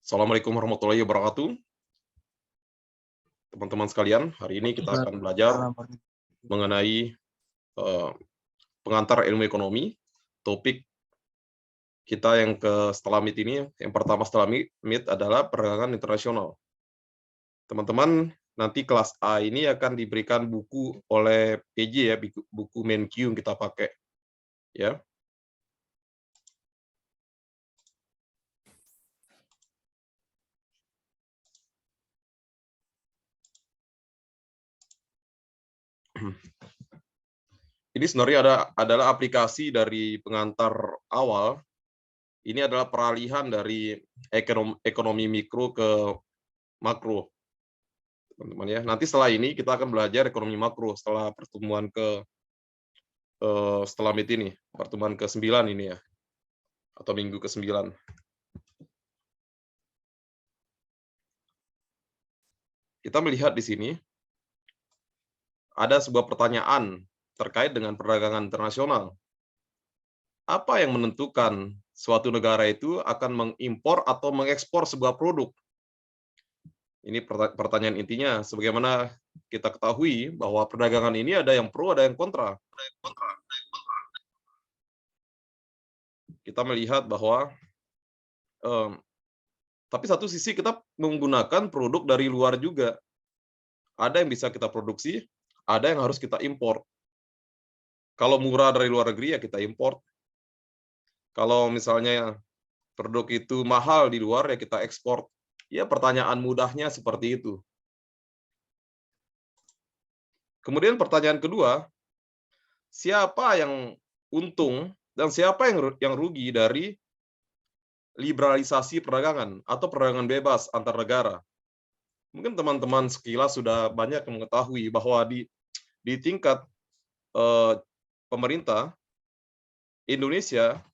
Assalamualaikum warahmatullahi wabarakatuh. Teman-teman sekalian, hari ini kita akan belajar Waalaikumsalam warahmatullahi mengenai eh, pengantar ilmu ekonomi. Topik kita yang setelah MIT ini, yang pertama setelah MIT adalah perdagangan internasional. Teman-teman, nanti kelas A ini akan diberikan buku oleh PJ ya, buku MenQ yang kita pakai. Ya. Ini sebenarnya adalah aplikasi dari pengantar awal. Ini adalah peralihan dari ekonomi mikro ke makro, teman-teman ya. Nanti setelah ini kita akan belajar ekonomi makro setelah pertemuan setelah MIT ini, pertemuan ke-9 ini ya, atau minggu ke-9. Kita melihat di sini ada sebuah pertanyaan terkait dengan perdagangan internasional. Apa yang menentukan suatu negara itu akan mengimpor atau mengekspor sebuah produk? Ini pertanyaan intinya. Sebagaimana kita ketahui bahwa perdagangan ini ada yang pro, ada yang kontra. Kita melihat bahwa tapi satu sisi kita menggunakan produk dari luar juga. Ada yang bisa kita produksi, ada yang harus kita impor. Kalau murah dari luar negeri ya kita impor. Kalau misalnya produk itu mahal di luar ya kita ekspor. Ya pertanyaan mudahnya seperti itu. Kemudian pertanyaan kedua, siapa yang untung dan siapa yang rugi dari liberalisasi perdagangan atau perdagangan bebas antar negara? Mungkin teman-teman sekilas sudah banyak yang mengetahui bahwa di tingkat pemerintah Indonesia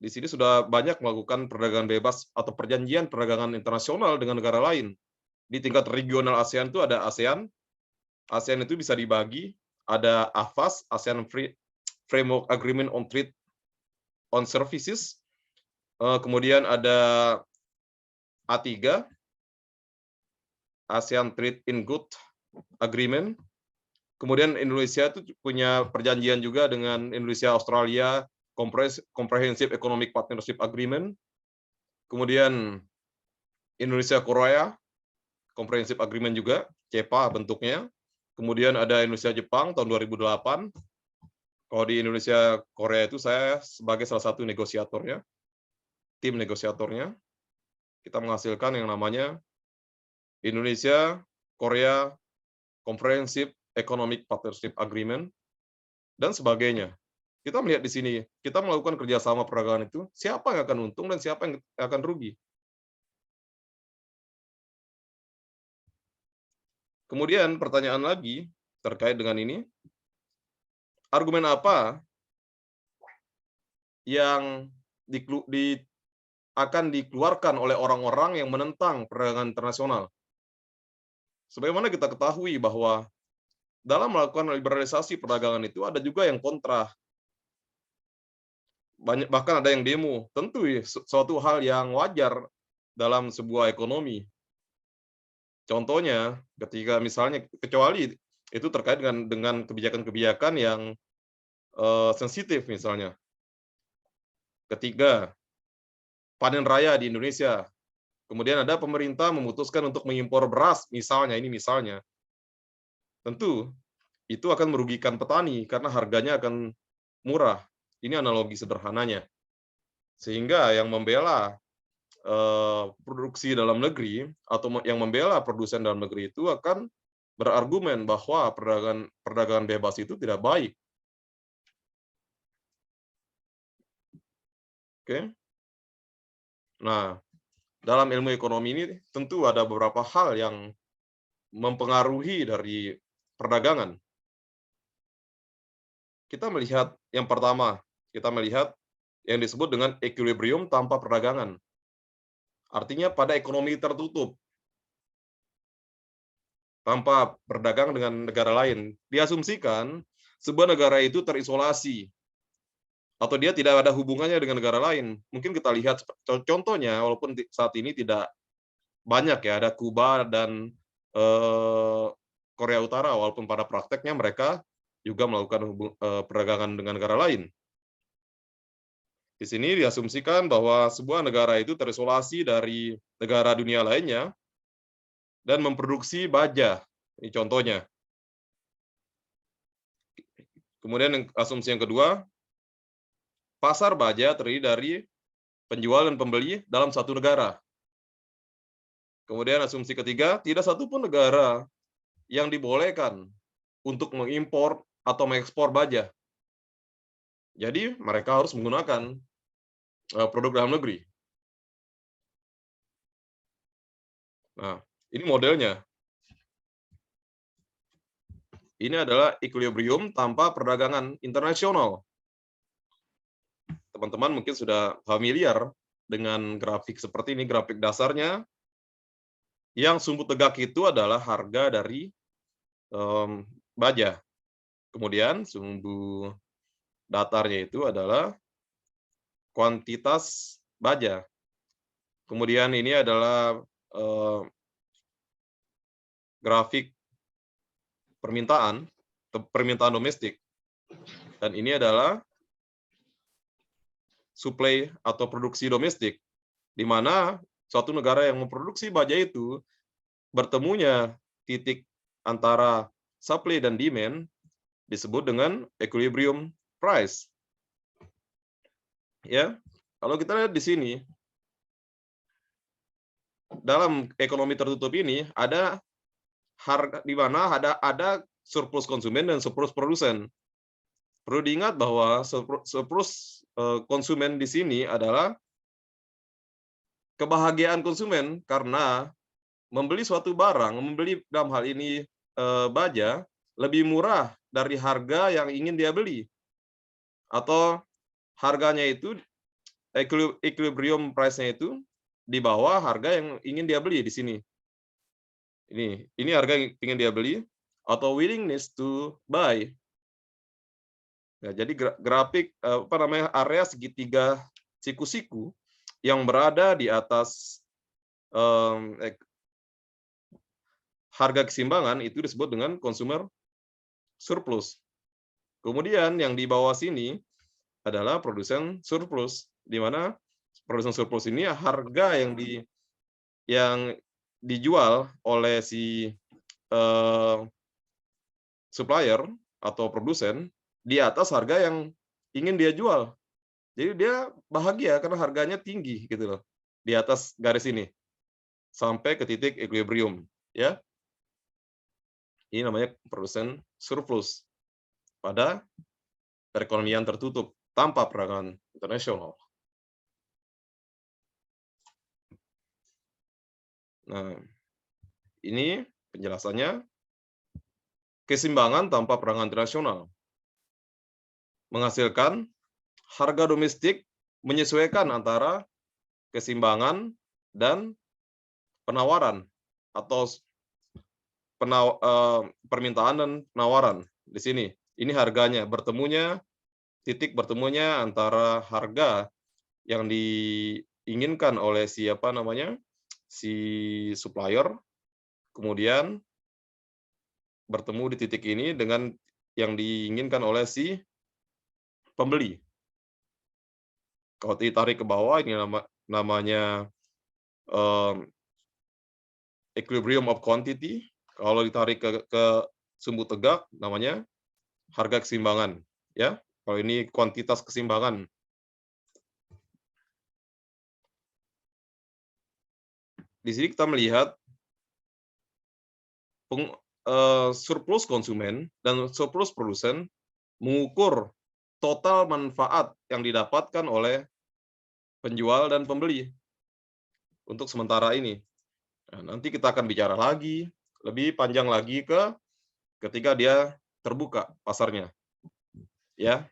di sini sudah banyak melakukan perdagangan bebas atau perjanjian perdagangan internasional dengan negara lain. Di tingkat regional ASEAN itu ada ASEAN. ASEAN itu bisa dibagi, ada AFAS, ASEAN Framework Agreement on Trade on Services. Kemudian ada A3, ASEAN Trade in Good Agreement. Kemudian Indonesia itu punya perjanjian juga dengan Indonesia Australia Comprehensive Economic Partnership Agreement. Kemudian Indonesia Korea Comprehensive Agreement juga, CEPA bentuknya. Kemudian ada Indonesia Jepang tahun 2008. Kalau di Indonesia Korea itu saya sebagai salah satu negosiatornya, tim negosiatornya. Kita menghasilkan yang namanya Indonesia Korea Comprehensive Economic Partnership Agreement dan sebagainya. Kita melihat di sini, kita melakukan kerjasama perdagangan itu, siapa yang akan untung dan siapa yang akan rugi. Kemudian pertanyaan lagi terkait dengan ini, argumen apa yang akan dikeluarkan oleh orang-orang yang menentang perdagangan internasional? Sebagaimana kita ketahui bahwa dalam melakukan liberalisasi perdagangan itu ada juga yang kontra. Bahkan ada yang demo. Tentu suatu hal yang wajar dalam sebuah ekonomi. Contohnya, ketika misalnya, kecuali itu terkait dengan kebijakan-kebijakan yang sensitif misalnya. Ketika panen raya di Indonesia, kemudian ada pemerintah memutuskan untuk mengimpor beras, misalnya, tentu itu akan merugikan petani karena harganya akan murah. Ini analogi sederhananya. Sehingga yang membela produksi dalam negeri atau yang membela produsen dalam negeri itu akan berargumen bahwa perdagangan bebas itu tidak baik. Oke. Nah, dalam ilmu ekonomi ini tentu ada beberapa hal yang mempengaruhi dari perdagangan. Kita melihat yang pertama, kita melihat yang disebut dengan equilibrium tanpa perdagangan. Artinya pada ekonomi tertutup, tanpa berdagang dengan negara lain, diasumsikan sebuah negara itu terisolasi atau dia tidak ada hubungannya dengan negara lain. Mungkin kita lihat contohnya, walaupun saat ini tidak banyak ya, ada Kuba dan Korea Utara, walaupun pada prakteknya mereka juga melakukan perdagangan dengan negara lain. Di sini diasumsikan bahwa sebuah negara itu terisolasi dari negara dunia lainnya dan memproduksi baja. Ini contohnya. Kemudian asumsi yang kedua, pasar baja terdiri dari penjual dan pembeli dalam satu negara. Kemudian asumsi ketiga, tidak satupun negara yang dibolehkan untuk mengimpor atau mengekspor baja. Jadi mereka harus menggunakan produk dalam negeri. Nah, ini modelnya. Ini adalah equilibrium tanpa perdagangan internasional. Teman-teman mungkin sudah familiar dengan grafik seperti ini, grafik dasarnya. Yang sumbu tegak itu adalah harga dari baja. Kemudian sumbu datarnya itu adalah kuantitas baja. Kemudian ini adalah grafik permintaan domestik. Dan ini adalah suplai atau produksi domestik, di mana suatu negara yang memproduksi baja itu bertemunya titik antara supply dan demand disebut dengan equilibrium price. Ya, kalau kita lihat di sini, dalam ekonomi tertutup ini ada harga di mana ada surplus konsumen dan surplus produsen. Perlu diingat bahwa surplus konsumen di sini adalah kebahagiaan konsumen karena membeli suatu barang, membeli dalam hal ini baja, lebih murah dari harga yang ingin dia beli. Atau harganya itu, equilibrium price-nya itu di bawah harga yang ingin dia beli di sini. Ini harga yang ingin dia beli, atau willingness to buy. Nah, jadi grafik area segitiga siku-siku yang berada di atas harga keseimbangan itu disebut dengan consumer surplus. Kemudian yang di bawah sini adalah produsen surplus, di mana produsen surplus ini harga yang dijual oleh si supplier atau produsen di atas harga yang ingin dia jual. Jadi dia bahagia karena harganya tinggi gitu loh, di atas garis ini sampai ke titik equilibrium, ya. Ini namanya produsen surplus pada perekonomian tertutup tanpa perdagangan internasional. Nah, ini penjelasannya. Keseimbangan tanpa perdagangan internasional menghasilkan harga domestik menyesuaikan antara keseimbangan dan penawaran atau permintaan dan penawaran. Di sini, ini harganya titik bertemunya antara harga yang diinginkan oleh si supplier, kemudian bertemu di titik ini dengan yang diinginkan oleh si pembeli. Kalau ditarik ke bawah, ini namanya equilibrium of quantity. Kalau ditarik ke sumbu tegak, namanya harga keseimbangan. Ya, kalau ini kuantitas keseimbangan. Di sini kita melihat surplus konsumen dan surplus produsen mengukur total manfaat yang didapatkan oleh penjual dan pembeli untuk sementara ini. Nah, nanti kita akan bicara lagi, lebih panjang lagi ketika dia terbuka pasarnya. Ya.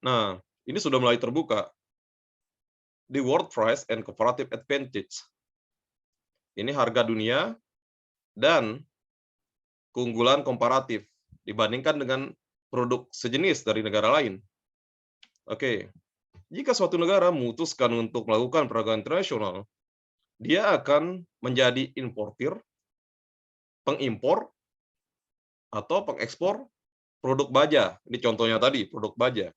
Nah, ini sudah mulai terbuka. The world price and comparative advantage. Ini harga dunia dan keunggulan komparatif dibandingkan dengan produk sejenis dari negara lain. Oke. Jika suatu negara memutuskan untuk melakukan perdagangan internasional, dia akan menjadi importir, pengimpor, atau pengekspor produk baja. Ini contohnya tadi, produk baja.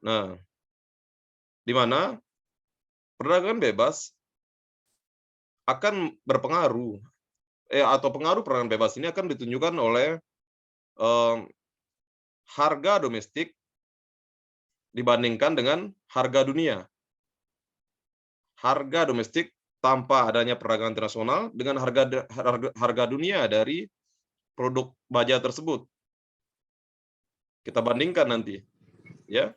Nah, di mana perdagangan bebas akan berpengaruh, atau pengaruh perdagangan bebas ini akan ditunjukkan oleh harga domestik dibandingkan dengan harga dunia. Harga domestik tanpa adanya perdagangan internasional dengan harga dunia dari produk baja tersebut. Kita bandingkan nanti, ya.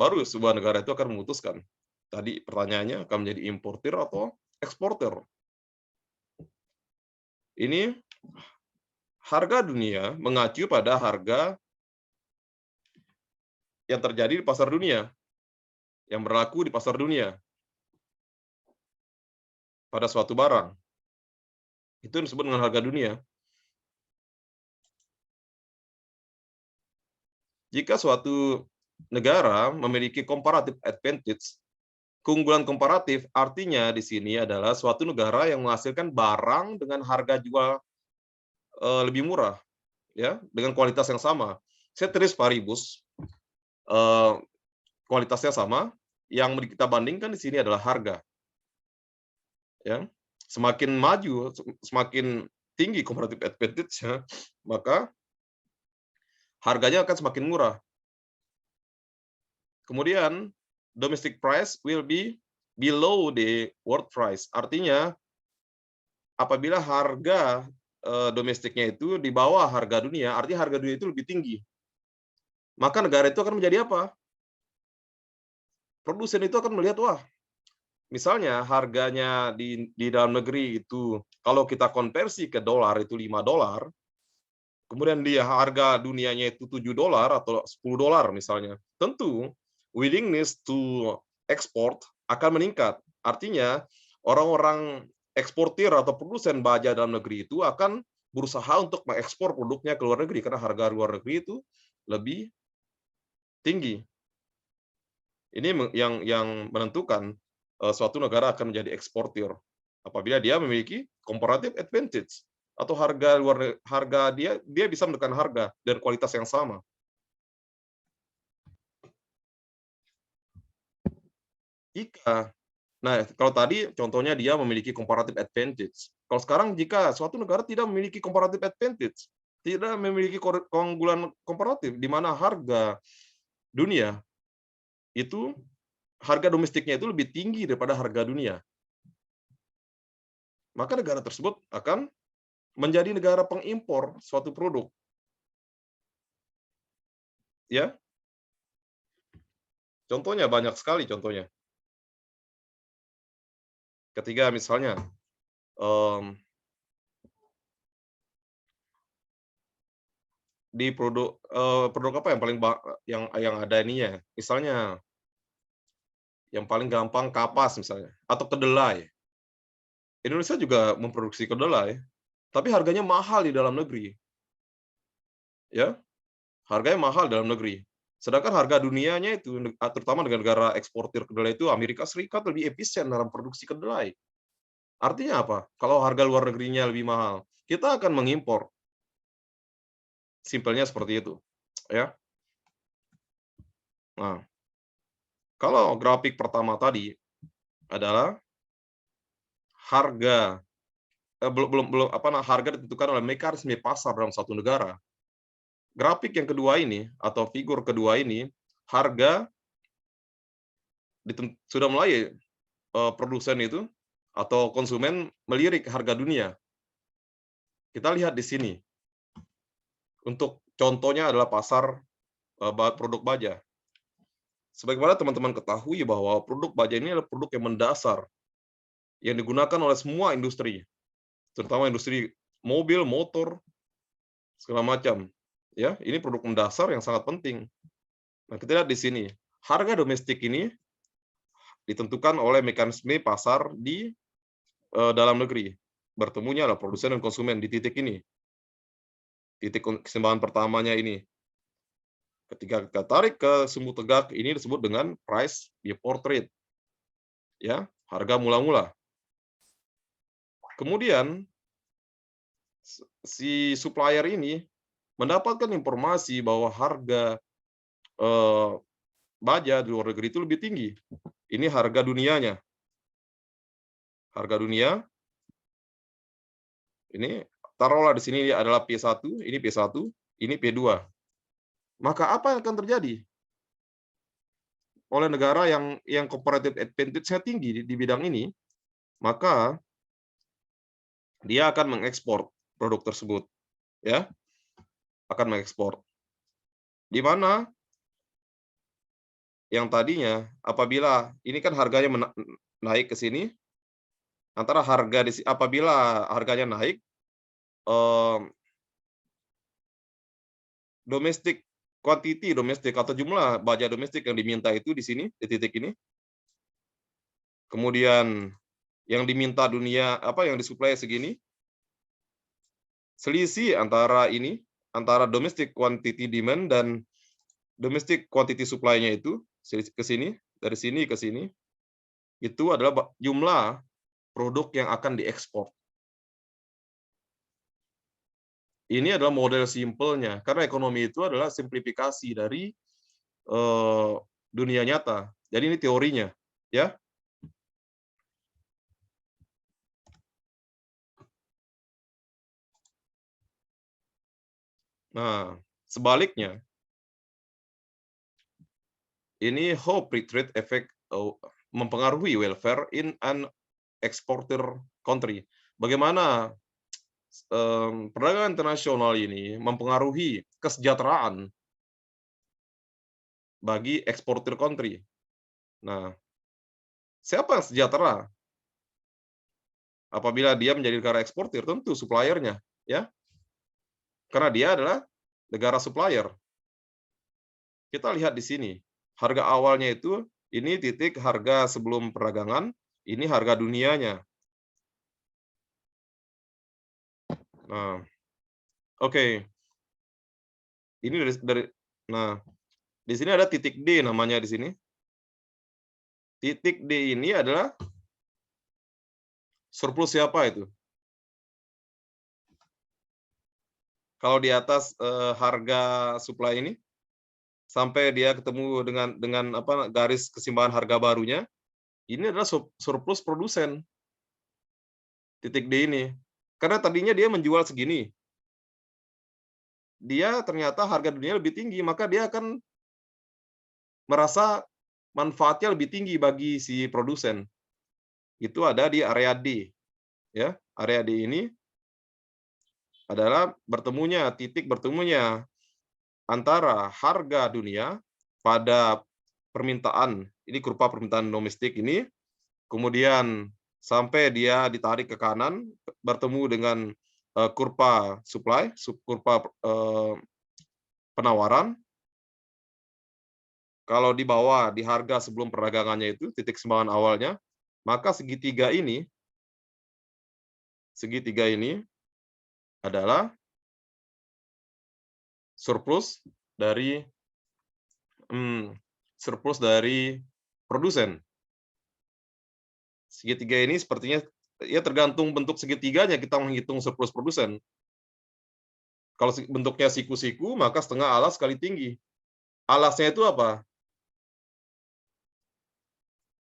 Baru sebuah negara itu akan memutuskan. Tadi pertanyaannya akan menjadi importir atau eksportir. Ini harga dunia mengacu pada harga yang terjadi di pasar dunia, yang berlaku di pasar dunia pada suatu barang. Itu yang disebut dengan harga dunia. Jika suatu negara memiliki comparative advantage, keunggulan komparatif artinya di sini adalah suatu negara yang menghasilkan barang dengan harga jual lebih murah, ya, dengan kualitas yang sama. Ceteris paribus, kualitasnya sama. Yang kita bandingkan di sini adalah harga. Ya, semakin maju, semakin tinggi comparative advantage, ya, maka harganya akan semakin murah. Kemudian domestic price will be below the world price. Artinya apabila harga domestiknya itu di bawah harga dunia, artinya harga dunia itu lebih tinggi. Maka negara itu akan menjadi apa? Produsen itu akan melihat, wah, misalnya harganya di dalam negeri itu kalau kita konversi ke dolar itu $5, kemudian dia harga dunianya itu $7 atau $10 misalnya. Tentu willingness to export akan meningkat. Artinya orang-orang eksportir atau produsen baja dalam negeri itu akan berusaha untuk mengekspor produknya ke luar negeri karena harga luar negeri itu lebih tinggi. Ini yang menentukan suatu negara akan menjadi eksportir apabila dia memiliki comparative advantage atau harga dia bisa menekan harga dan kualitas yang sama. Kalau tadi contohnya dia memiliki comparative advantage. Kalau sekarang jika suatu negara tidak memiliki comparative advantage, tidak memiliki keunggulan komparatif di mana harga dunia itu harga domestiknya itu lebih tinggi daripada harga dunia. Maka negara tersebut akan menjadi negara pengimpor suatu produk. Ya. Contohnya banyak sekali contohnya. Ketika misalnya di produk apa yang paling yang ada ininya? Misalnya yang paling gampang kapas misalnya atau kedelai. Indonesia juga memproduksi kedelai, tapi harganya mahal di dalam negeri. Ya, harganya mahal dalam negeri. Sedangkan harga dunianya itu, terutama dengan negara eksportir kedelai itu, Amerika Serikat lebih efisien dalam produksi kedelai. Artinya apa? Kalau harga luar negerinya lebih mahal, kita akan mengimpor. Simpelnya seperti itu. Ya. Nah, kalau grafik pertama tadi adalah harga harga ditentukan oleh mekanisme pasar dalam satu negara. Grafik yang kedua ini atau figur kedua ini, harga sudah mulai produsen itu atau konsumen melirik harga dunia. Kita lihat di sini. Untuk contohnya adalah pasar produk baja. Sebagaimana teman-teman ketahui bahwa produk baja ini adalah produk yang mendasar yang digunakan oleh semua industri, terutama industri mobil, motor, segala macam. Ya, ini produk mendasar yang sangat penting. Nah, kita lihat di sini, harga domestik ini ditentukan oleh mekanisme pasar di dalam negeri. Bertemunya adalah produsen dan konsumen di titik ini. Titik keseimbangan pertamanya ini. Ketika kita tarik ke sumbu tegak, ini disebut dengan price before trade. Ya, harga mula-mula. Kemudian si supplier ini mendapatkan informasi bahwa harga baja di luar negeri itu lebih tinggi. Ini harga dunianya. Harga dunia ini taruhlah di sini adalah P1, ini P1, ini P2. Maka apa yang akan terjadi? Oleh negara yang comparative advantage-nya tinggi di bidang ini, maka dia akan mengekspor produk tersebut, ya, akan mengekspor. Di mana yang tadinya apabila ini kan harganya naik ke sini, antara harga apabila harganya naik, domestik domestik atau jumlah baja domestik yang diminta itu di sini di titik ini. Kemudian yang diminta dunia yang disuplai segini. Selisih antara domestic quantity demand dan domestic quantity supply-nya itu ke sini, dari sini ke sini, itu adalah jumlah produk yang akan diekspor. Ini adalah model simpelnya, karena ekonomi itu adalah simplifikasi dari dunia nyata. Jadi ini teorinya, ya. Nah, sebaliknya, ini how free trade effect mempengaruhi welfare in an exporter country. Bagaimana perdagangan internasional ini mempengaruhi kesejahteraan bagi eksportir country. Nah, siapa yang sejahtera? Apabila dia menjadi negara eksportir, tentu suppliernya, ya. Karena dia adalah negara supplier. Kita lihat di sini, harga awalnya itu ini titik harga sebelum perdagangan, ini harga dunianya. Nah, oke. Ini nah, di sini ada titik D namanya di sini. Titik D ini adalah surplus siapa itu? Kalau di atas harga supply ini sampai dia ketemu dengan garis keseimbangan harga barunya, ini adalah surplus produsen. Titik D ini. Karena tadinya dia menjual segini. Dia ternyata harga dunia lebih tinggi, maka dia akan merasa manfaatnya lebih tinggi bagi si produsen. Itu ada di area D. Ya, area D ini adalah titik bertemunya antara harga dunia pada permintaan, ini kurva permintaan domestik ini, kemudian sampai dia ditarik ke kanan, bertemu dengan kurva supply, kurva penawaran. Kalau di bawah, di harga sebelum perdagangannya itu, titik keseimbangan awalnya, maka segitiga ini adalah surplus dari produsen. Segitiga ini sepertinya ya tergantung bentuk segitiganya kita menghitung surplus produsen. Kalau bentuknya siku-siku, maka setengah alas kali tinggi. Alasnya itu apa?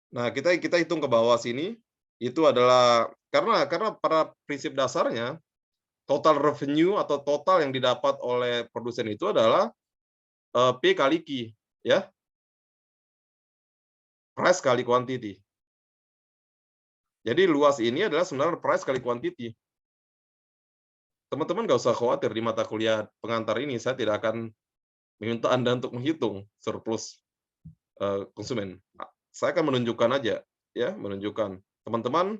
Nah, kita hitung ke bawah sini, itu adalah karena pada prinsip dasarnya total revenue atau total yang didapat oleh produsen itu adalah P kali Q, ya. Price kali quantity. Jadi luas ini adalah sebenarnya price kali quantity. Teman-teman nggak usah khawatir di mata kuliah pengantar ini, saya tidak akan meminta Anda untuk menghitung surplus konsumen. Saya akan menunjukkan aja, ya, menunjukkan. Teman-teman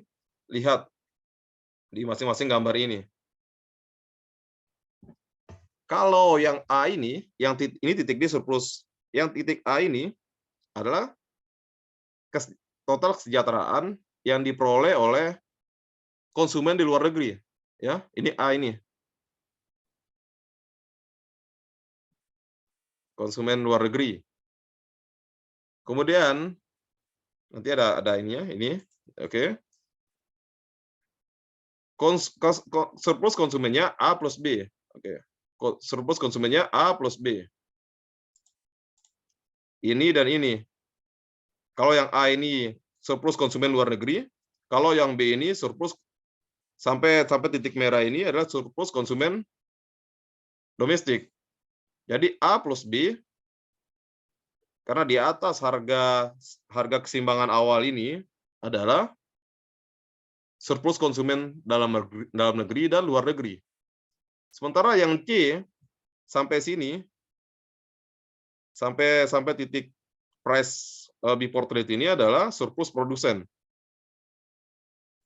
lihat di masing-masing gambar ini. Kalau yang A ini, ini titik D surplus. Yang titik A ini adalah total kesejahteraan yang diperoleh oleh konsumen di luar negeri. Ya, ini A ini. konsumen luar negeri. Kemudian nanti ada ininya, ini, oke. Surplus konsumennya A plus B, oke. Surplus konsumennya A plus B. Ini dan ini. Kalau yang A ini surplus konsumen luar negeri, kalau yang B ini surplus sampai titik merah ini adalah surplus konsumen domestik. Jadi A plus B, karena di atas harga keseimbangan awal ini adalah surplus konsumen dalam negeri dan luar negeri. Sementara yang C sampai sini, sampai titik price before trade ini adalah surplus produsen.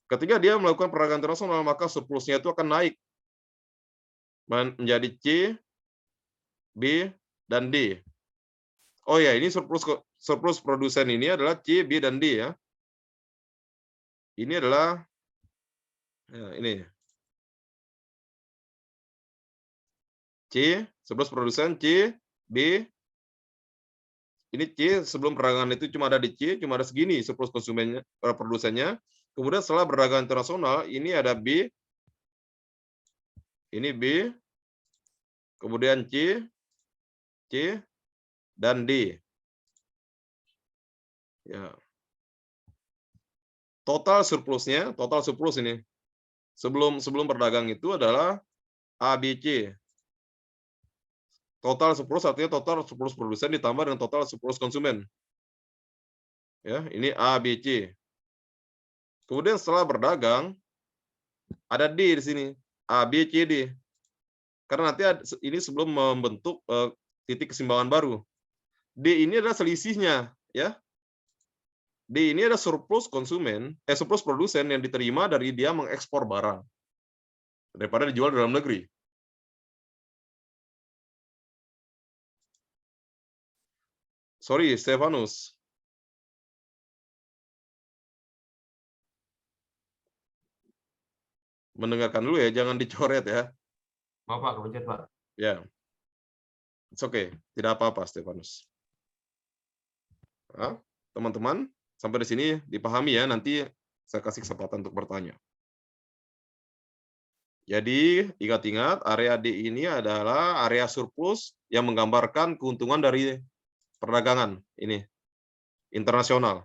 Ketika dia melakukan perdagangan internasional, maka surplusnya itu akan naik menjadi C, B, dan D. Oh ya, ini surplus produsen ini adalah C, B, dan D ya. Ini adalah ya, ini C, surplus produsen C, B. Ini C sebelum perdagangan itu cuma ada di C, cuma ada segini surplus konsumennya, produsennya. Kemudian setelah perdagangan internasional, ini ada B, ini B, kemudian C, dan D. Ya. Total surplus ini sebelum berdagang itu adalah ABC. Total surplus artinya total surplus produsen ditambah dengan total surplus konsumen. Ya, ini ABC. Kemudian setelah berdagang ada D di sini, ABCD. Karena nanti ini sebelum membentuk titik keseimbangan baru. D ini adalah selisihnya, ya. D ini adalah surplus surplus produsen yang diterima dari dia mengekspor barang daripada dijual dalam negeri. Sorry, Stefanus. Mendengarkan dulu ya, jangan dicoret ya. Maaf Pak, kepencet Pak. Ya. It's okay, tidak apa-apa Stefanus. Nah, teman-teman, sampai di sini dipahami ya, nanti saya kasih kesempatan untuk bertanya. Jadi, ingat-ingat area D ini adalah area surplus yang menggambarkan keuntungan dari perdagangan ini internasional.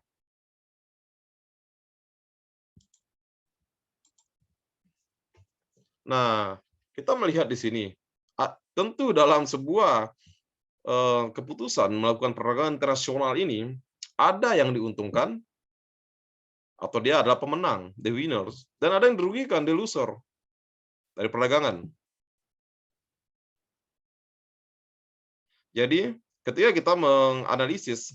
Nah, kita melihat di sini, tentu dalam sebuah keputusan melakukan perdagangan internasional ini, ada yang diuntungkan, atau dia adalah pemenang, the winners, dan ada yang dirugikan, the loser, dari perdagangan. Jadi, ketika kita menganalisis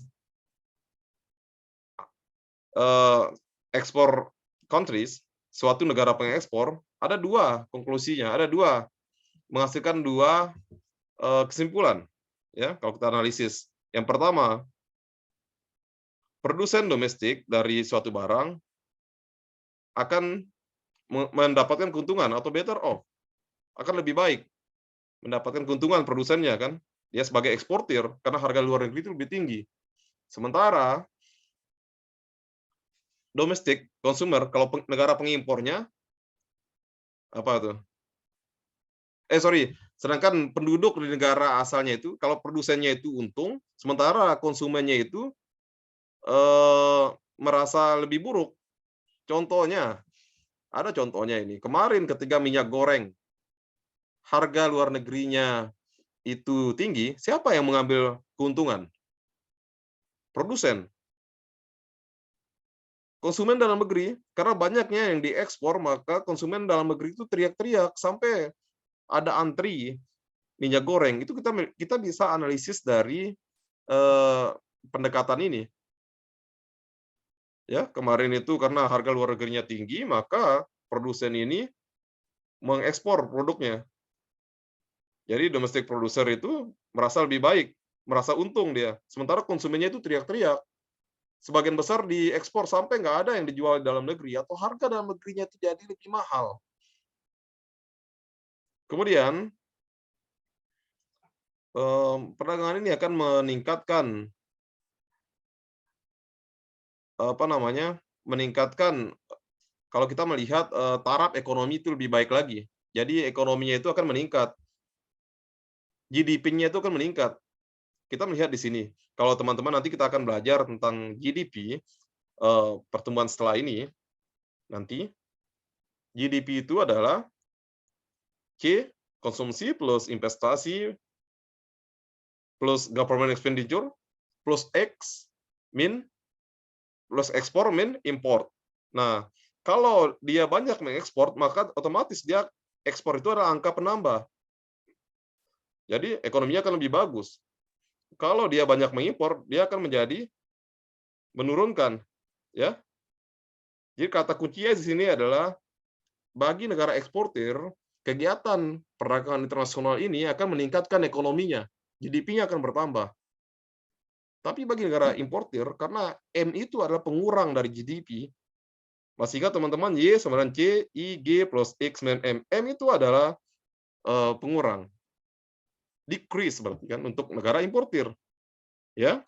ekspor countries, suatu negara pengekspor, ada dua konklusinya, menghasilkan dua kesimpulan. Ya, kalau kita analisis. Yang pertama, produsen domestik dari suatu barang akan mendapatkan keuntungan atau better off, akan lebih baik mendapatkan keuntungan produsennya kan, dia sebagai eksportir karena harga luar negeri itu lebih tinggi. Sementara domestic consumer, kalau negara pengimpornya apa tuh? Sedangkan penduduk di negara asalnya itu, kalau produsennya itu untung, sementara konsumennya itu merasa lebih buruk. Contohnya, ada contohnya ini. Kemarin ketika minyak goreng harga luar negerinya itu tinggi, siapa yang mengambil keuntungan? Produsen. Konsumen dalam negeri, karena banyaknya yang diekspor, maka konsumen dalam negeri itu teriak-teriak sampai ada antri minyak goreng. Itu kita bisa analisis dari pendekatan ini. Ya, kemarin itu karena harga luar negerinya tinggi, maka produsen ini mengekspor produknya. Jadi domestic producer itu merasa lebih baik, merasa untung dia. Sementara konsumennya itu teriak-teriak. Sebagian besar diekspor sampai nggak ada yang dijual di dalam negeri, atau harga dalam negerinya itu jadi lebih mahal. Kemudian, perdagangan ini akan meningkatkan meningkatkan kalau kita melihat taraf ekonomi itu lebih baik lagi. Jadi ekonominya itu akan meningkat, GDP-nya itu akan meningkat. Kita melihat di sini. Kalau teman-teman nanti kita akan belajar tentang GDP pertumbuhan setelah ini nanti. GDP itu adalah C konsumsi plus investasi plus government expenditure plus X min plus ekspor min import. Nah, kalau dia banyak mengekspor, maka otomatis dia ekspor itu adalah angka penambah. Jadi ekonominya akan lebih bagus. Kalau dia banyak mengimpor, dia akan menjadi menurunkan, ya. Jadi kata kuncinya di sini adalah bagi negara eksportir, kegiatan perdagangan internasional ini akan meningkatkan ekonominya, GDP-nya akan bertambah. Tapi bagi negara importir, karena M itu adalah pengurang dari GDP, masih ingat teman-teman, Y sama dengan C, I, G plus X min M. M itu adalah pengurang. Decrease berarti kan untuk negara importir. Ya.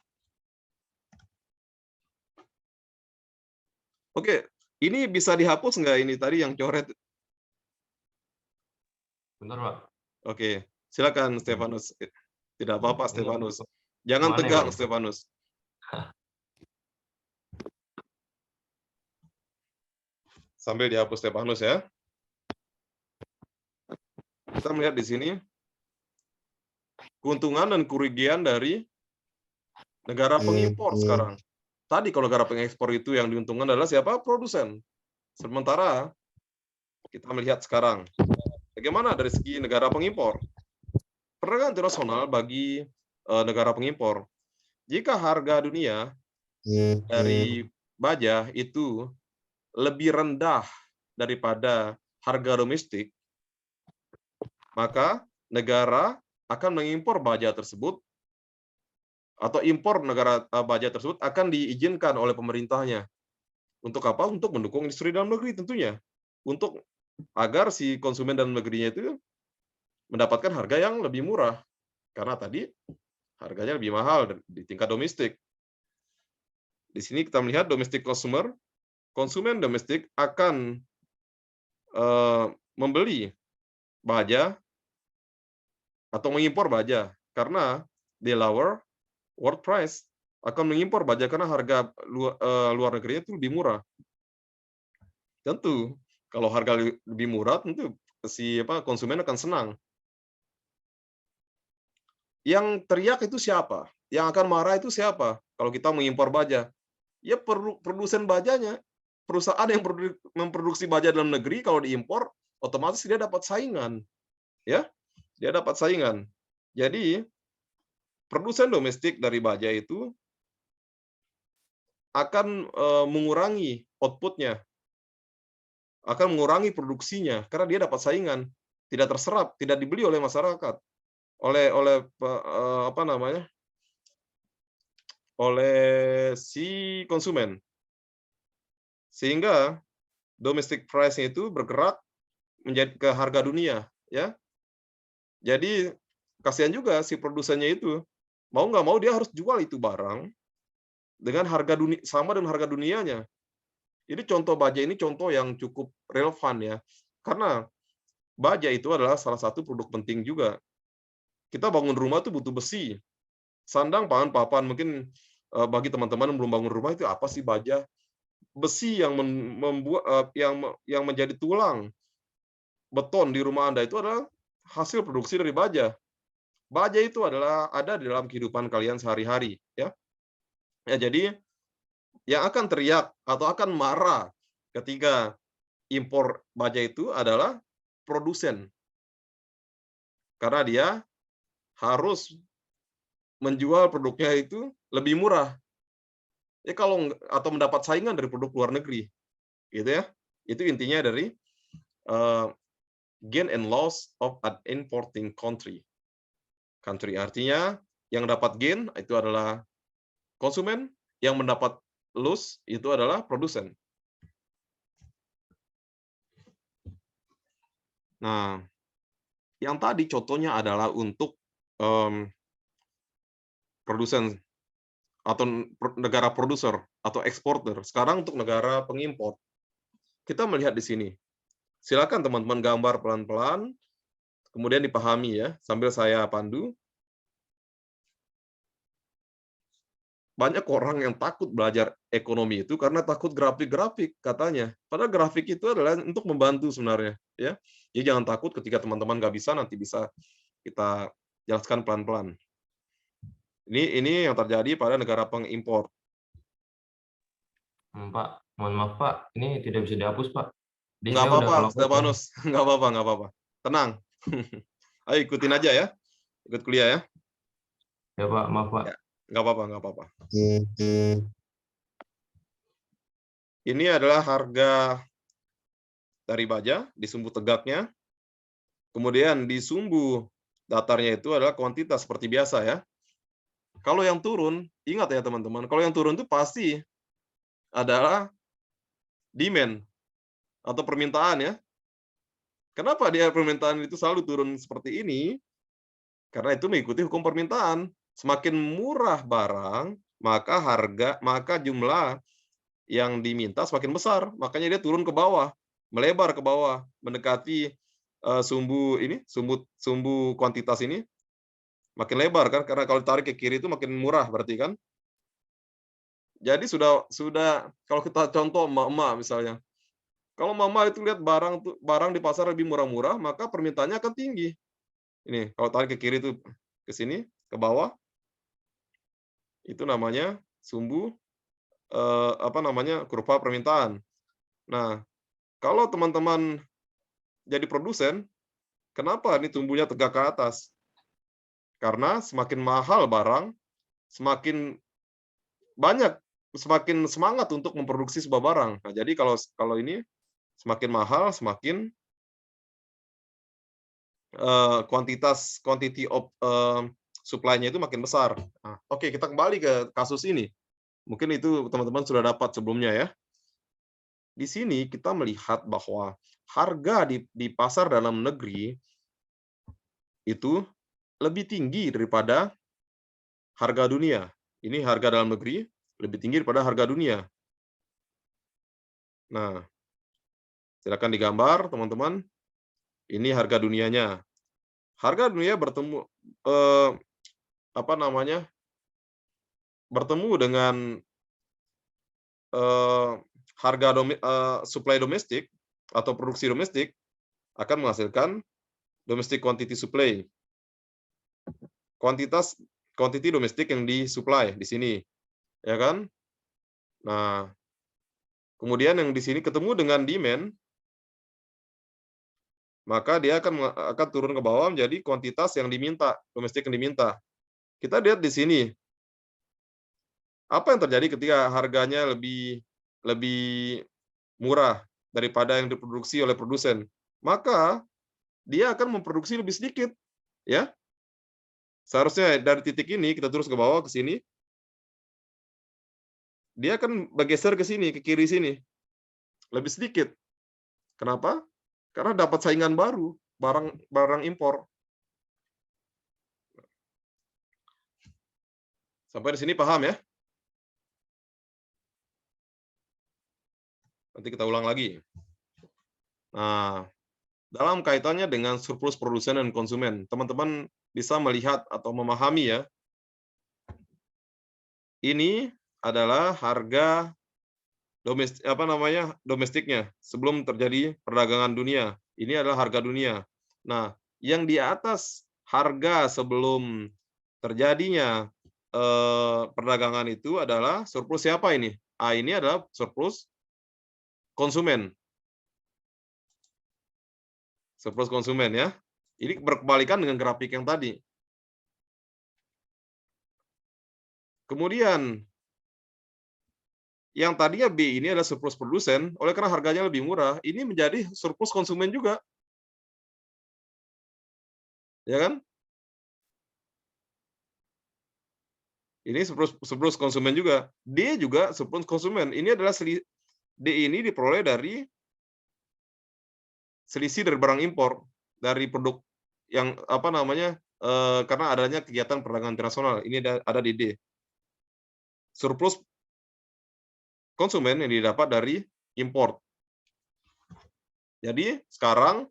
Oke, ini bisa dihapus nggak ini tadi yang coret? Bentar, Pak. Oke, silakan Stefanus. Tidak apa-apa Stefanus. Jangan Gimana ya, tegang Pak? Stefanus. Sambil dihapus Stefanus ya. Kita melihat di sini keuntungan dan kerugian dari negara pengimpor sekarang. Tadi kalau negara pengekspor itu yang diuntungkan adalah siapa? Produsen. Sementara kita melihat sekarang bagaimana dari segi negara pengimpor. Perdagangan internasional bagi negara pengimpor. Jika harga dunia dari baja itu lebih rendah daripada harga domestik, maka negara akan mengimpor baja tersebut atau impor negara baja tersebut akan diizinkan oleh pemerintahnya. Untuk apa? Untuk mendukung industri dalam negeri tentunya. Untuk agar si konsumen dalam negerinya itu mendapatkan harga yang lebih murah. Karena tadi harganya lebih mahal di tingkat domestik. Di sini kita melihat domestic consumer, konsumen domestik akan membeli baja atau mengimpor baja karena di lower world price, akan mengimpor baja karena harga luar negerinya itu lebih murah. Tentu kalau harga lebih murah tentu si konsumen akan senang. Yang teriak itu siapa? Yang akan marah itu siapa? Kalau kita mengimpor baja, ya produsen bajanya, perusahaan yang memproduksi baja dalam negeri kalau diimpor, otomatis dia dapat saingan, ya, dia dapat saingan. Jadi produsen domestik dari baja itu akan mengurangi outputnya, akan mengurangi produksinya karena dia dapat saingan, tidak terserap, tidak dibeli oleh masyarakat, oleh oleh si konsumen, sehingga domestic price itu bergerak menjadi ke harga dunia, ya. Jadi kasihan juga si produsennya itu, mau nggak mau dia harus jual itu barang dengan harga dunia sama dengan harga dunianya. Ini contoh baja ini contoh yang cukup relevan ya, karena baja itu adalah salah satu produk penting juga. Kita bangun rumah tuh butuh besi, sandang, pangan, papan. Mungkin bagi teman-teman yang belum bangun rumah itu apa sih baja? Besi yang membuat yang menjadi tulang beton di rumah Anda itu adalah hasil produksi dari baja. Baja itu adalah ada di dalam kehidupan kalian sehari-hari, ya. Ya, jadi yang akan teriak atau akan marah ketika impor baja itu adalah produsen. Karena dia harus menjual produknya itu lebih murah. Ya kalau atau mendapat saingan dari produk luar negeri. Gitu ya. Itu intinya dari gain and loss of an importing country. Country artinya yang dapat gain itu adalah konsumen, yang mendapat loss itu adalah produsen. Nah, yang tadi contohnya adalah untuk produsen atau negara produser atau eksporter. Sekarang untuk negara pengimpor. Kita melihat di sini. Silakan teman-teman gambar pelan-pelan, kemudian dipahami ya, sambil saya pandu. Banyak orang yang takut belajar ekonomi itu karena takut grafik-grafik katanya. Padahal grafik itu adalah untuk membantu sebenarnya, ya. Jadi jangan takut ketika teman-teman nggak bisa, nanti bisa kita jelaskan pelan-pelan. Ini yang terjadi pada negara pengimpor. Pak, mohon maaf Pak, ini tidak bisa dihapus Pak. Di Nggak saya udah apa-apa, kalau Stefanus. Nggak apa-apa, nggak apa-apa. Tenang. Ayo ikutin aja ya. Ikut kuliah ya. ya Pak, maaf Pak. Ya, nggak apa-apa, nggak apa-apa. Ini adalah harga dari baja di sumbu tegaknya. Kemudian di sumbu datarnya itu adalah kuantitas seperti biasa ya. Kalau yang turun, ingat ya teman-teman, kalau yang turun itu pasti adalah demand atau permintaan ya. Kenapa dia permintaan itu selalu turun seperti ini? Karena itu mengikuti hukum permintaan. Semakin murah barang, maka jumlah yang diminta semakin besar. Makanya dia turun ke bawah, melebar ke bawah, mendekati sumbu kuantitas ini makin lebar kan, karena kalau ditarik ke kiri itu makin murah berarti kan. Jadi sudah kalau kita contoh emak-emak misalnya. Kalau mama itu lihat barang di pasar lebih murah-murah, maka permintaannya akan tinggi. Ini kalau tarik ke kiri itu ke sini, ke bawah. Itu namanya sumbu kurva permintaan. Nah, kalau teman-teman jadi produsen, kenapa ini tumbuhnya tegak ke atas? Karena semakin mahal barang, semakin banyak, semakin semangat untuk memproduksi sebuah barang. Nah, jadi kalau ini semakin mahal, semakin quantity of supply-nya itu makin besar. Nah, oke, kita kembali ke kasus ini. Mungkin itu teman-teman sudah dapat sebelumnya ya. Di sini kita melihat bahwa harga di pasar dalam negeri itu lebih tinggi daripada harga dunia. Ini harga dalam negeri lebih tinggi daripada harga dunia. Nah, silakan digambar teman-teman. Ini harga dunianya. Harga dunia bertemu bertemu dengan harga supply domestik atau produksi domestik akan menghasilkan domestic quantity supply. Quantity domestik yang disuplai di sini, ya kan? Nah, kemudian yang di sini ketemu dengan demand, maka dia akan turun ke bawah menjadi kuantitas yang diminta, domestik yang diminta. Kita lihat di sini, apa yang terjadi ketika harganya lebih murah daripada yang diproduksi oleh produsen? Maka dia akan memproduksi lebih sedikit, ya. Seharusnya dari titik ini kita terus ke bawah ke sini, dia akan bergeser ke sini, ke kiri sini, lebih sedikit. Kenapa? Karena dapat saingan baru, barang impor. Sampai di sini paham ya? Nanti kita ulang lagi. Nah, dalam kaitannya dengan surplus produsen dan konsumen, teman-teman bisa melihat atau memahami ya. Ini adalah harga domestiknya sebelum terjadi perdagangan dunia. Ini adalah harga dunia. Nah, yang di atas harga sebelum terjadinya perdagangan itu adalah surplus siapa ini? Ini adalah surplus konsumen. Surplus konsumen ya. Ini berkebalikan dengan grafik yang tadi. Kemudian yang tadinya B ini adalah surplus produsen, oleh karena harganya lebih murah, ini menjadi surplus konsumen juga. Ya kan? Ini surplus konsumen juga. D juga surplus konsumen. Ini adalah D ini diperoleh dari selisih dari barang impor, dari produk yang karena adanya kegiatan perdagangan internasional. Ini ada di D. Surplus konsumen yang didapat dari import. Jadi sekarang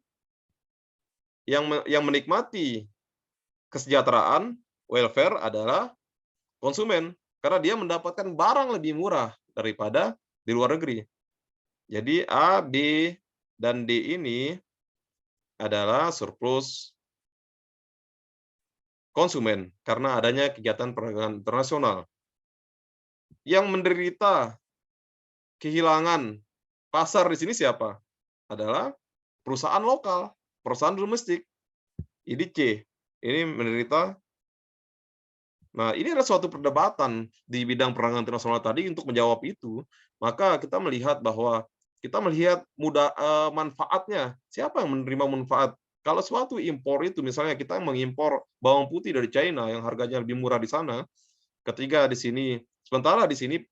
yang menikmati kesejahteraan welfare adalah konsumen karena dia mendapatkan barang lebih murah daripada di luar negeri. Jadi A, B, dan D ini adalah surplus konsumen karena adanya kegiatan perdagangan internasional. Yang menderita kehilangan pasar di sini siapa? Adalah perusahaan lokal, perusahaan domestik. Ini C. Ini menderita. Nah, ini adalah suatu perdebatan di bidang perdagangan internasional tadi untuk menjawab itu. Maka kita melihat bahwa kita melihat manfaatnya. Siapa yang menerima manfaat? Kalau suatu impor itu, misalnya kita mengimpor bawang putih dari China yang harganya lebih murah di sana, ketika di sini, sementara di sini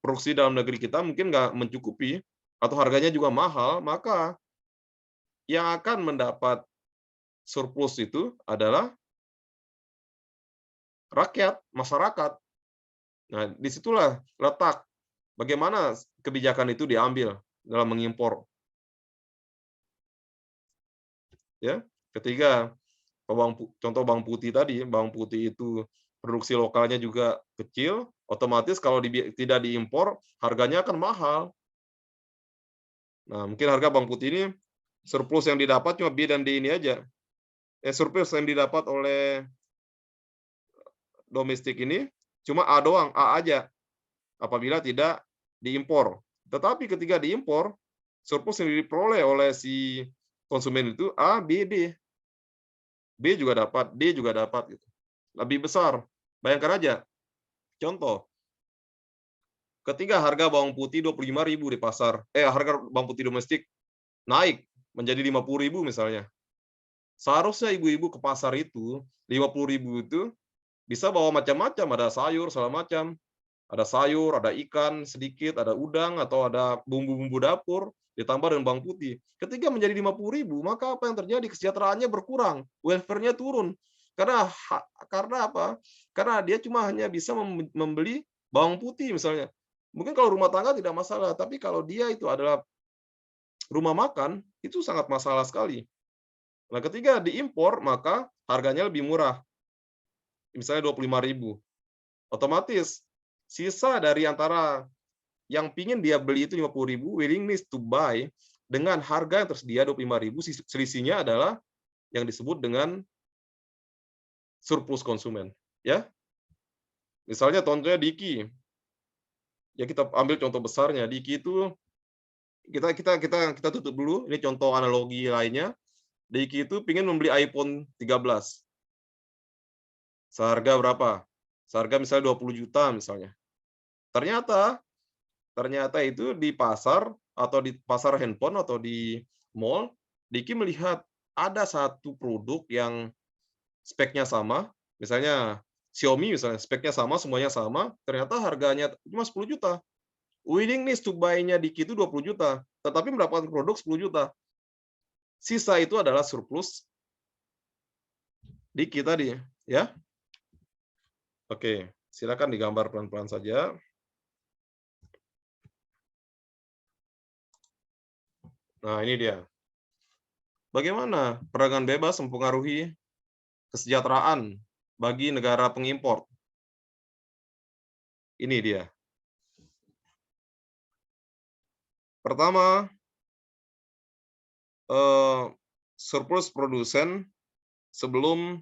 produksi dalam negeri kita mungkin nggak mencukupi atau harganya juga mahal, maka yang akan mendapat surplus itu adalah rakyat, masyarakat. Nah, disitulah letak bagaimana kebijakan itu diambil dalam mengimpor. Ya, ketiga, contoh bawang putih tadi, bawang putih itu produksi lokalnya juga kecil, otomatis kalau tidak diimpor, harganya akan mahal. Nah, mungkin harga bawang putih ini surplus yang didapat cuma B dan D ini aja. Surplus yang didapat oleh domestik ini cuma A doang, A aja. Apabila tidak diimpor. Tetapi ketika diimpor, surplus yang diperoleh oleh si konsumen itu A, B, D. B juga dapat, D juga dapat gitu. Lebih besar. Bayangkan aja. Contoh, ketika harga bawang putih 25.000 di pasar, harga bawang putih domestik naik menjadi 50.000 misalnya. Seharusnya ibu-ibu ke pasar itu 50.000 itu bisa bawa macam-macam, ada sayur segala macam. Ada sayur, ada ikan sedikit, ada udang atau ada bumbu-bumbu dapur ditambah dengan bawang putih. Ketika menjadi 50.000, maka apa yang terjadi? Kesejahteraannya berkurang, welfare-nya turun. Karena apa? Karena dia cuma hanya bisa membeli bawang putih misalnya. Mungkin kalau rumah tangga tidak masalah, tapi kalau dia itu adalah rumah makan, itu sangat masalah sekali. Nah, ketika diimpor, maka harganya lebih murah. Misalnya 25.000. Otomatis sisa dari antara yang pingin dia beli itu 50.000, willingness to buy dengan harga yang tersedia 25.000, selisihnya adalah yang disebut dengan surplus konsumen, ya. Misalnya contohnya Diki. Ya kita ambil contoh besarnya. Diki itu kita tutup dulu. Ini contoh analogi lainnya. Diki itu pingin membeli iPhone 13. Seharga berapa? Seharga misalnya 20 juta misalnya. Ternyata itu di pasar atau di pasar handphone atau di mall, Diki melihat ada satu produk yang speknya sama, misalnya Xiaomi misalnya, speknya sama, semuanya sama, ternyata harganya cuma 10 juta. Willingness to buy-nya Diki itu 20 juta, tetapi mendapatkan produk 10 juta. Sisa itu adalah surplus Diki tadi, ya. Oke, silakan digambar pelan-pelan saja. Nah, ini dia. Bagaimana perdagangan bebas mempengaruhi kesejahteraan bagi negara pengimpor? Ini dia. Pertama, surplus produsen sebelum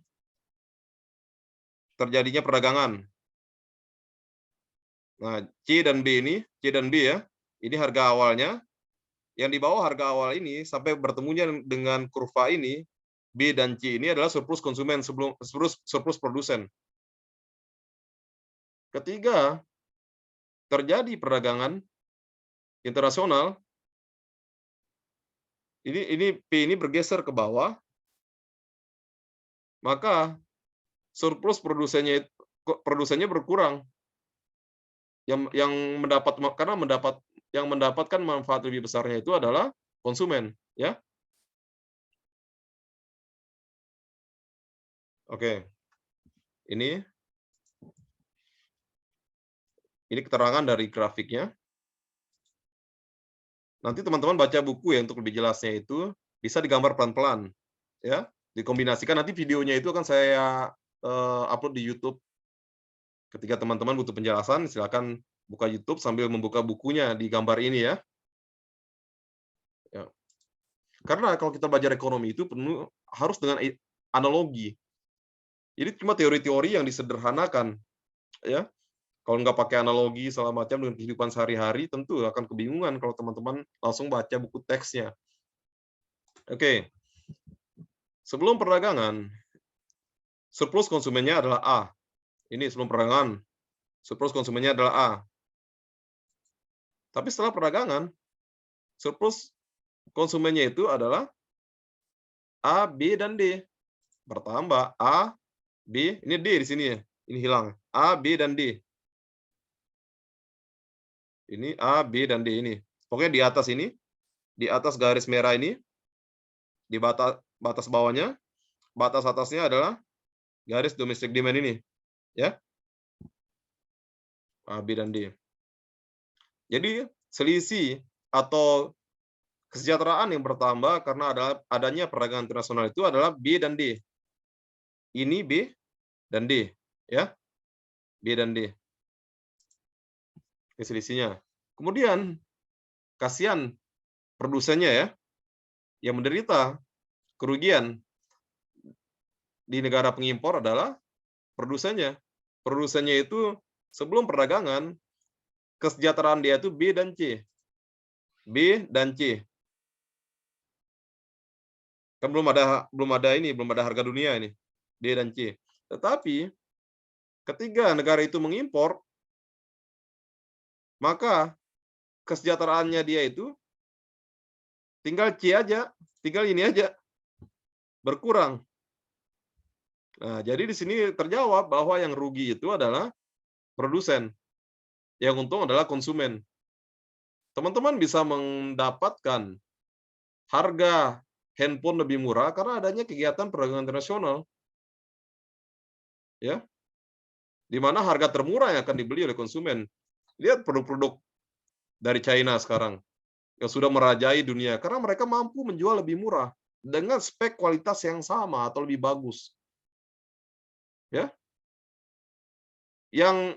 terjadinya perdagangan. Nah, C dan B ya, ini harga awalnya. Yang di bawah harga awal ini sampai bertemunya dengan kurva ini, B dan C ini adalah surplus konsumen sebelum surplus produsen. Ketika terjadi perdagangan internasional, ini P ini bergeser ke bawah, maka surplus produsennya berkurang. Yang mendapatkan manfaat lebih besarnya itu adalah konsumen, ya. Oke. Ini keterangan dari grafiknya. Nanti teman-teman baca buku ya untuk lebih jelasnya itu bisa digambar pelan-pelan ya. Dikombinasikan nanti videonya itu akan saya upload di YouTube. Ketika teman-teman butuh penjelasan silakan buka YouTube sambil membuka bukunya di gambar ini ya. Ya. Karena kalau kita belajar ekonomi itu penuh harus dengan analogi. Jadi cuma teori-teori yang disederhanakan ya. Kalau nggak pakai analogi segala macam dengan kehidupan sehari-hari, tentu akan kebingungan kalau teman-teman langsung baca buku teksnya. Oke. Sebelum perdagangan, surplus konsumennya adalah A. Ini sebelum perdagangan, surplus konsumennya adalah A. Tapi setelah perdagangan, surplus konsumennya itu adalah A, B, dan D. Bertambah A, B, ini D di sini ya. Ini hilang. A, B, dan D. Ini A, B, dan D ini. Pokoknya di atas ini, di atas garis merah ini, di batas bawahnya, batas atasnya adalah garis domestic demand ini. Ya. A, B, dan D. Jadi selisih atau kesejahteraan yang bertambah karena adanya perdagangan internasional itu adalah B dan D. Ini B dan D. Ya. B dan D. Ini selisihnya. Kemudian, kasihan produsennya ya, yang menderita kerugian di negara pengimpor adalah produsennya. Produsennya itu sebelum perdagangan, kesejahteraan dia itu B dan C. B dan C. Kan belum ada harga dunia ini. D dan C. Tetapi ketika negara itu mengimpor, maka kesejahteraannya dia itu tinggal C aja, tinggal ini aja, berkurang. Nah, jadi di sini terjawab bahwa yang rugi itu adalah produsen, yang untung adalah konsumen. Teman-teman bisa mendapatkan harga handphone lebih murah karena adanya kegiatan perdagangan internasional. Ya. Di mana harga termurah yang akan dibeli oleh konsumen. Lihat produk-produk dari China sekarang yang sudah merajai dunia karena mereka mampu menjual lebih murah dengan spek kualitas yang sama atau lebih bagus. Ya. Yang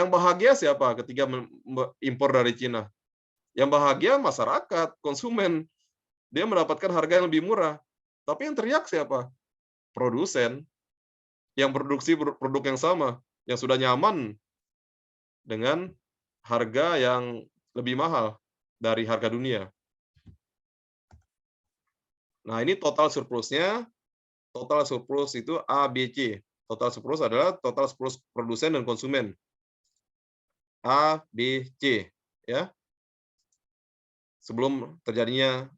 bahagia siapa ketika impor dari Cina? Yang bahagia masyarakat, konsumen. Dia mendapatkan harga yang lebih murah. Tapi yang teriak siapa? Produsen yang produksi produk yang sama, yang sudah nyaman dengan harga yang lebih mahal dari harga dunia. Nah, ini total surplusnya. Total surplus itu A, B, C. Total surplus adalah total surplus produsen dan konsumen. A, B, C. Ya. Sebelum terjadinya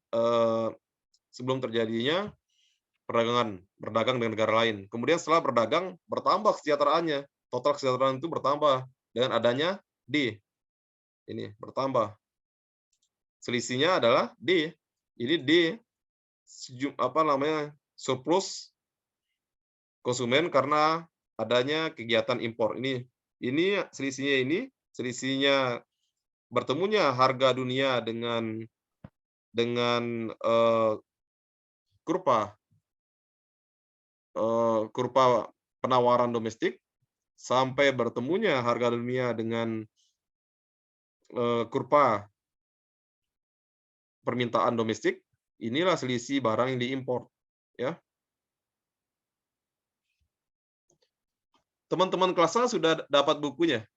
berdagang dengan negara lain. Kemudian setelah berdagang, bertambah kesejahteraannya. Total kesejahteraan itu bertambah dengan adanya D. Ini bertambah. Selisihnya adalah D. Ini D surplus konsumen karena adanya kegiatan impor. Ini selisihnya bertemunya harga dunia dengan kurva penawaran domestik sampai bertemunya harga dunia dengan kurva permintaan domestik, inilah selisih barang yang diimpor. Ya. Teman-teman kelas A sudah dapat bukunya?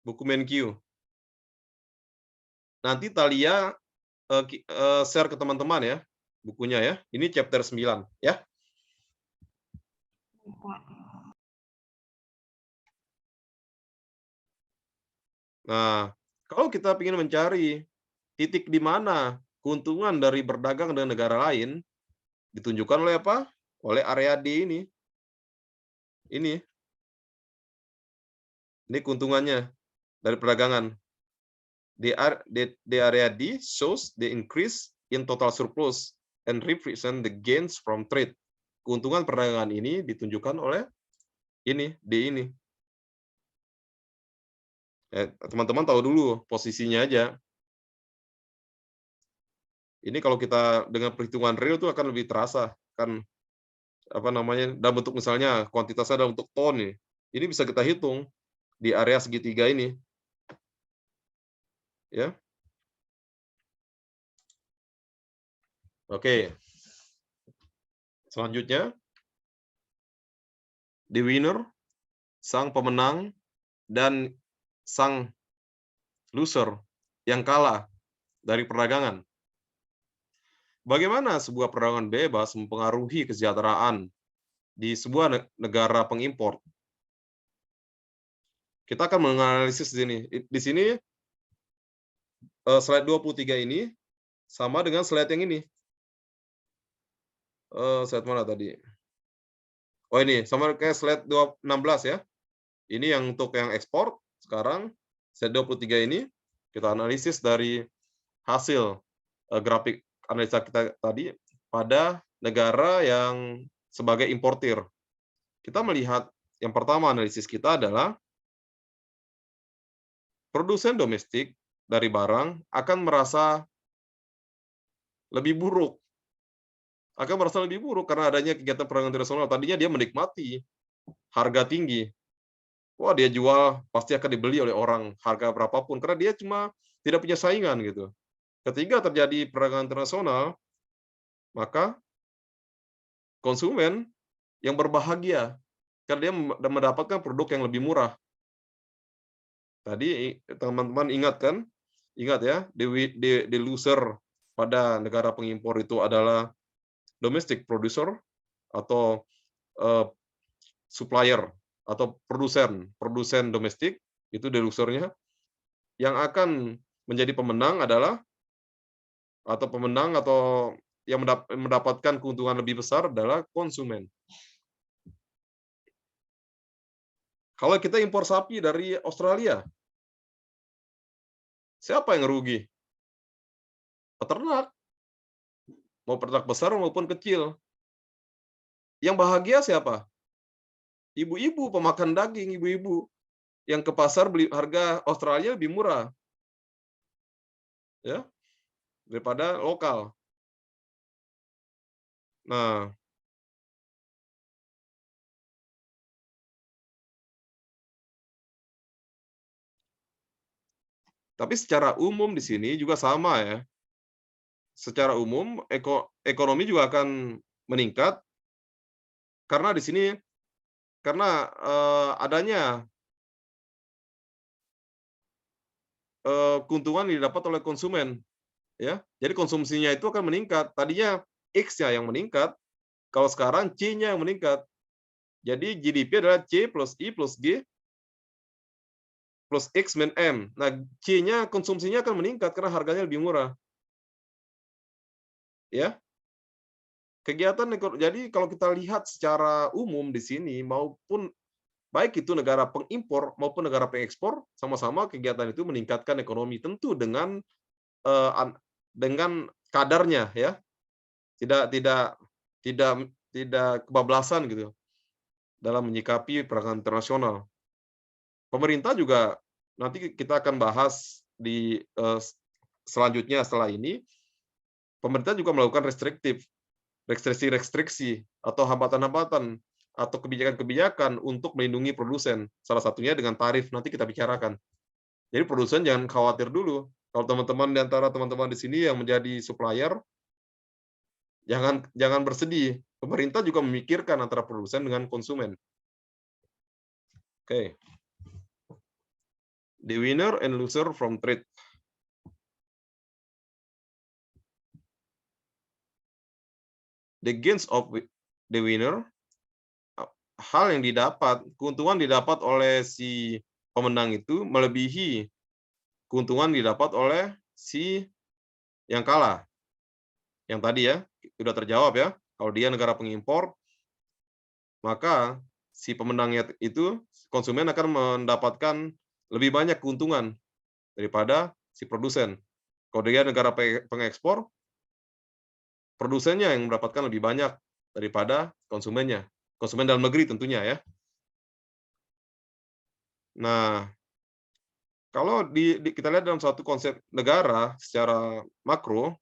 Buku MenQ. Nanti Thalia share ke teman-teman ya, bukunya ya. Ini chapter 9 ya. Nah, kalau kita ingin mencari titik di mana keuntungan dari berdagang dengan negara lain, ditunjukkan oleh apa? Oleh area D ini. Ini keuntungannya dari perdagangan. The area D shows the increase in total surplus and represent the gains from trade. keuntungan perdagangan ini ditunjukkan oleh ini, D ini. Teman-teman tahu dulu posisinya aja. Ini kalau kita dengan perhitungan real itu akan lebih terasa kan, apa namanya, dalam bentuk misalnya kuantitasnya dalam bentuk ton nih. Ini bisa kita hitung di area segitiga ini. Ya. Oke. Selanjutnya, the winner, sang pemenang, dan sang loser yang kalah dari perdagangan. Bagaimana sebuah perdagangan bebas mempengaruhi kesejahteraan di sebuah negara pengimpor? Kita akan menganalisis di sini. Di sini slide 23 ini sama dengan slide yang ini. Slide mana tadi? Oh ini, sama kayak slide 16 ya. Ini yang untuk yang ekspor. Sekarang slide 23 ini kita analisis dari hasil grafik analisa kita tadi pada negara yang sebagai importir. Kita melihat yang pertama analisis kita adalah produsen domestik dari barang akan merasa lebih buruk. Karena adanya kegiatan perdagangan internasional. Tadinya dia menikmati harga tinggi. Wah, dia jual pasti akan dibeli oleh orang harga berapapun karena dia cuma tidak punya saingan gitu. Ketika terjadi perdagangan internasional, maka konsumen yang berbahagia karena dia mendapatkan produk yang lebih murah. Tadi teman-teman ingat kan? Ingat ya, the loser pada negara pengimpor itu adalah domestic producer atau supplier atau produsen domestik, itu the loser-nya. Yang akan menjadi pemenang adalah atau yang mendapatkan keuntungan lebih besar adalah konsumen. Kalau kita impor sapi dari Australia, siapa yang rugi? Peternak. Mau peternak besar maupun kecil. Yang bahagia siapa? Ibu-ibu pemakan daging, ibu-ibu yang ke pasar beli harga Australia lebih murah. Ya, daripada lokal. Nah, tapi secara umum di sini juga sama ya. Secara umum ekonomi juga akan meningkat karena di sini adanya keuntungan yang didapat oleh konsumen ya. Jadi konsumsinya itu akan meningkat. Tadinya X-nya yang meningkat, kalau sekarang C-nya yang meningkat. Jadi GDP adalah C plus I plus G plus X min M. Nah, C-nya konsumsinya akan meningkat karena harganya lebih murah. Ya. Jadi kalau kita lihat secara umum di sini maupun baik itu negara pengimpor maupun negara pengekspor, sama-sama kegiatan itu meningkatkan ekonomi, tentu dengan kadarnya ya. Tidak kebablasan gitu dalam menyikapi perdagangan internasional. Pemerintah juga nanti kita akan bahas di selanjutnya setelah ini. Pemerintah juga melakukan restriksi atau hambatan-hambatan atau kebijakan-kebijakan untuk melindungi produsen. Salah satunya dengan tarif, nanti kita bicarakan. Jadi produsen jangan khawatir dulu. Kalau teman-teman di antara teman-teman di sini yang menjadi supplier, jangan bersedih. Pemerintah juga memikirkan antara produsen dengan konsumen. Oke. The winner and loser from trade. The gains of the winner, hal yang didapat, keuntungan didapat oleh si pemenang itu melebihi keuntungan didapat oleh si yang kalah. Yang tadi ya, sudah terjawab ya. Kalau dia negara pengimpor, maka si pemenangnya itu konsumen akan mendapatkan lebih banyak keuntungan daripada si produsen. Kalau dia negara pengekspor, produsennya yang mendapatkan lebih banyak daripada konsumennya. Konsumen dalam negeri tentunya ya. Nah, kalau kita lihat dalam satu konsep negara secara makro,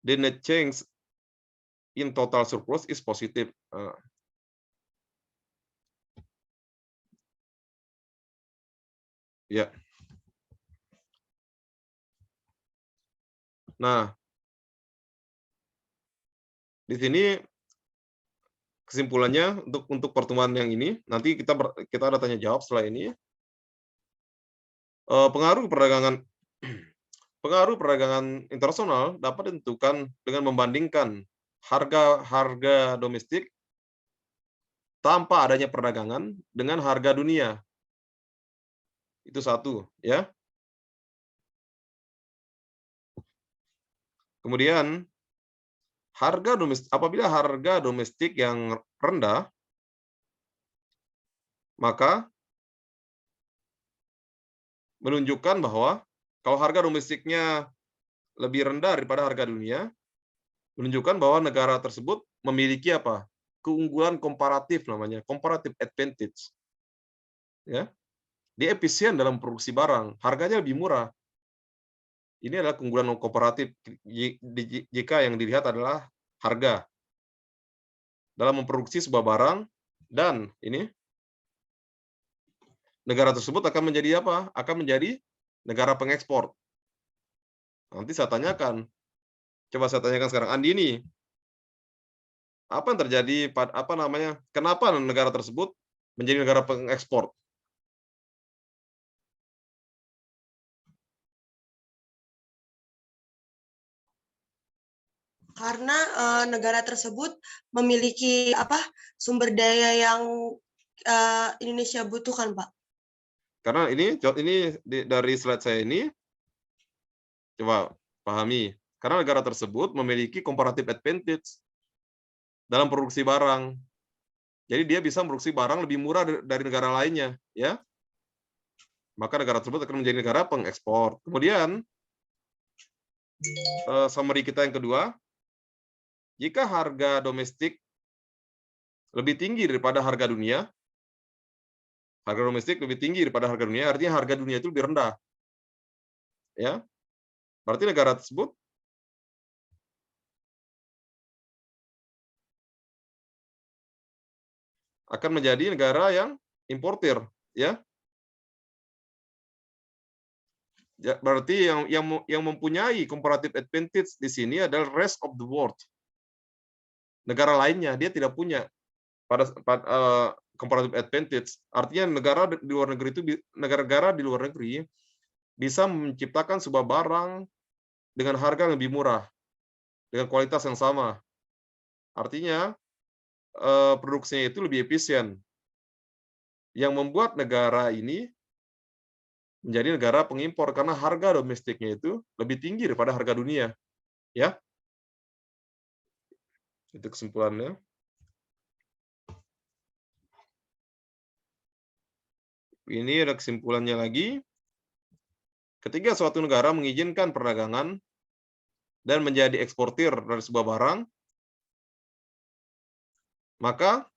the net change in total surplus is positive. Ya. Nah, di sini kesimpulannya untuk pertemuan yang ini, nanti kita ada tanya jawab setelah ini. Pengaruh perdagangan pengaruh perdagangan internasional dapat ditentukan dengan membandingkan harga domestik tanpa adanya perdagangan dengan harga dunia. Itu satu, ya. Kemudian apabila harga domestik yang rendah, maka menunjukkan bahwa kalau harga domestiknya lebih rendah daripada harga dunia, menunjukkan bahwa negara tersebut memiliki apa? Keunggulan komparatif namanya, comparative advantage. Ya. Dia efisien dalam produksi barang, harganya lebih murah. Ini adalah keunggulan komparatif jika yang dilihat adalah harga dalam memproduksi sebuah barang, dan ini negara tersebut akan menjadi apa? Akan menjadi negara pengekspor. Nanti saya tanyakan, coba saya tanyakan sekarang, Andini, apa yang terjadi kenapa negara tersebut menjadi negara pengekspor? Karena negara tersebut memiliki sumber daya yang Indonesia butuhkan, Pak. Karena ini dari slide saya ini, coba pahami. Karena negara tersebut memiliki comparative advantage dalam produksi barang. Jadi dia bisa memproduksi barang lebih murah dari negara lainnya, ya. Maka negara tersebut akan menjadi negara pengekspor. Kemudian summary kita yang kedua, jika harga domestik lebih tinggi daripada harga dunia, artinya harga dunia itu lebih rendah. Ya. Berarti negara tersebut akan menjadi negara yang importir, ya. Berarti yang mempunyai comparative advantage di sini adalah rest of the world. Negara lainnya dia tidak punya comparative advantage. Artinya negara di luar negeri bisa menciptakan sebuah barang dengan harga yang lebih murah, dengan kualitas yang sama. Artinya produksinya itu lebih efisien, yang membuat negara ini menjadi negara pengimpor karena harga domestiknya itu lebih tinggi daripada harga dunia, ya. Itu kesimpulannya. Ini ada kesimpulannya lagi. Ketika suatu negara mengizinkan perdagangan dan menjadi eksportir dari sebuah barang, maka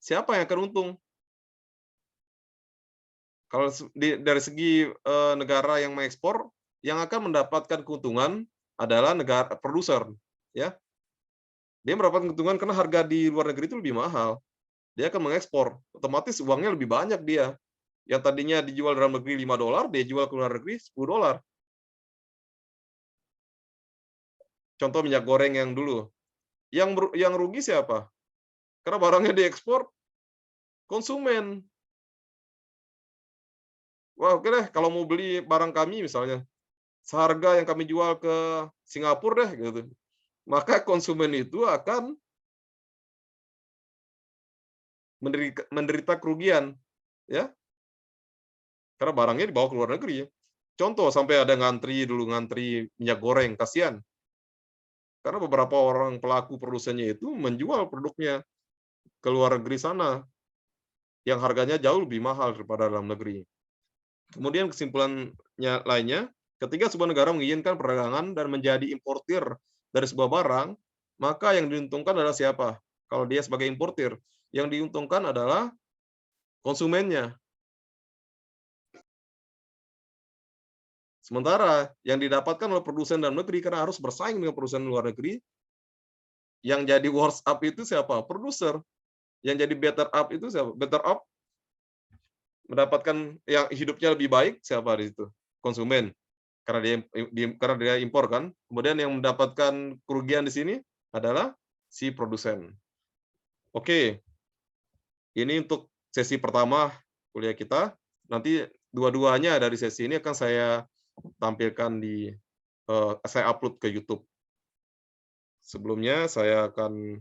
siapa yang akan untung? Kalau dari segi negara yang mengekspor, yang akan mendapatkan keuntungan adalah negara produser, ya. Dia mendapatkan keuntungan karena harga di luar negeri itu lebih mahal. Dia akan mengekspor, otomatis uangnya lebih banyak dia. Yang tadinya dijual dalam negeri $5, dia jual ke luar negeri $10. Contoh minyak goreng yang dulu. Yang rugi siapa? Karena barangnya diekspor, konsumen. Wah, oke deh, kalau mau beli barang kami misalnya, seharga yang kami jual ke Singapura deh, gitu. Maka konsumen itu akan menderita kerugian, ya. Karena barangnya dibawa ke luar negeri. Contoh, sampai ada ngantri minyak goreng, kasihan. Karena beberapa orang pelaku produsennya itu menjual produknya ke luar negeri sana, yang harganya jauh lebih mahal daripada dalam negeri. Kemudian kesimpulannya lainnya, ketika sebuah negara mengizinkan perdagangan dan menjadi importir dari sebuah barang, maka yang diuntungkan adalah siapa? Kalau dia sebagai importir, yang diuntungkan adalah konsumennya. Sementara yang didapatkan oleh produsen dalam negeri karena harus bersaing dengan produsen luar negeri, yang jadi worse up itu siapa? Produser. Yang jadi better up itu siapa? Better up mendapatkan yang hidupnya lebih baik siapa di situ? Konsumen. Karena dia impor kan. Kemudian yang mendapatkan kerugian di sini adalah si produsen. Oke. Ini untuk sesi pertama kuliah kita. Nanti dua-duanya dari sesi ini akan saya tampilkan saya upload ke YouTube. Sebelumnya saya akan